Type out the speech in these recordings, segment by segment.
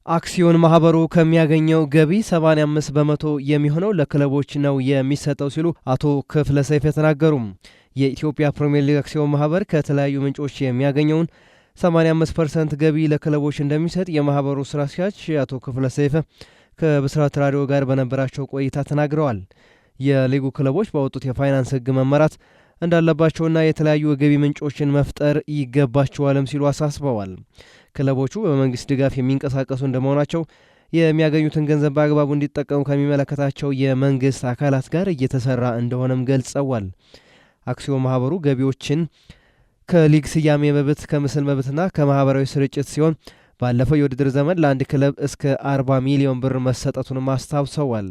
አክሲዮን ማህበሩ ከሚያገኘው ገቢ 85 በመቶ የሚሆነው ለክለቦች ነው የሚሰጠው ሲሉ አቶ ክፍለ ሰይፈ ተናገሩ። የኢትዮጵያ ፕሪሚየር ሊግ አክሲዮን ማህበር ከተለያዩ ምንጮች የሚያገኘውን 85% ገቢ ለክለቦች እንደሚሰጥ የማህበሩ ስራ አስኪያጅ አቶ ክፍለ ሰይፈ ከብስራት ራዲዮ ጋር በነበራቸው ቆይታ ተናግረዋል። የሊጉ ክለቦች ባወጡት የፋይናንስ ህግ መመራት እንዳለባቸውና የተለያዩ የገቢ ምንጮችን መፍጠር ይገባቸዋልም ሲሉ አሳስበዋል። ክለቦቹ በመንግስት ድጋፍ የሚንቀሳቀሱ እንደመሆናቸው የሚያገኙትን ገንዘብ በአግባቡ እንዲጠቀሙ ከሚመለከታቸው የመንግስት አካላት ጋር እየተሰራ እንደሆነም ገልጸዋል። አክሲዮን ማህበሩ ገቢዎችን ከሊግ ስያሜ መብት፣ ከምስል መብትና ከማህበራዊ ስርጭት ሲሆን ባለፈው የውድድር ዘመን ለአንድ ክለብ እስከ 40 ሚሊዮን ብር መሰጠቱንም አስታውሰዋል።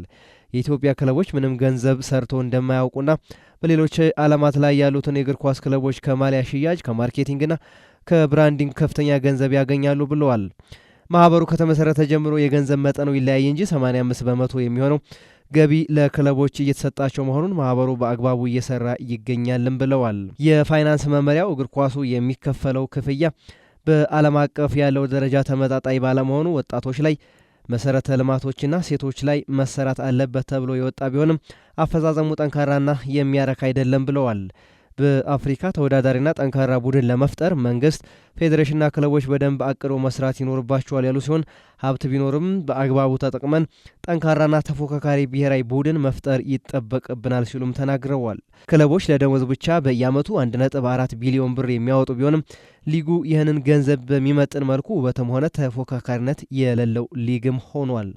የኢትዮጵያ ክለቦች ምንም ገንዘብ ሰርቶ እንደማያውቁና በሌሎች ዓለማት ላይ ያሉትን የእግር ኳስ ክለቦች ከማሊያ ሽያጭ፣ ከማርኬቲንግና ከብራንዲንግ ከፍተኛ ገንዘብ ያገኛሉ ብለዋል። ማህበሩ ከተመሰረተ ጀምሮ የገንዘብ መጠኑ ይለያይ እንጂ 85 በመቶ የሚሆነው ገቢ ለክለቦች እየተሰጣቸው መሆኑን ማህበሩ በአግባቡ እየሰራ ይገኛልም ብለዋል። የፋይናንስ መመሪያው እግር ኳሱ የሚከፈለው ክፍያ በዓለም አቀፍ ያለው ደረጃ ተመጣጣኝ ባለመሆኑ ወጣቶች ላይ፣ መሰረተ ልማቶችና ሴቶች ላይ መሰራት አለበት ተብሎ የወጣ ቢሆንም አፈጻጸሙ ጠንካራና የሚያረካ አይደለም ብለዋል። በአፍሪካ ተወዳዳሪና ጠንካራ ቡድን ለመፍጠር መንግስት፣ ፌዴሬሽንና ክለቦች በደንብ አቅዶ መስራት ይኖርባቸዋል ያሉ ሲሆን ሀብት ቢኖርም በአግባቡ ተጠቅመን ጠንካራና ተፎካካሪ ብሔራዊ ቡድን መፍጠር ይጠበቅብናል ሲሉም ተናግረዋል። ክለቦች ለደሞዝ ብቻ በየዓመቱ 1.4 ቢሊዮን ብር የሚያወጡ ቢሆንም ሊጉ ይህንን ገንዘብ በሚመጥን መልኩ ውበትም ሆነ ተፎካካሪነት የሌለው ሊግም ሆኗል።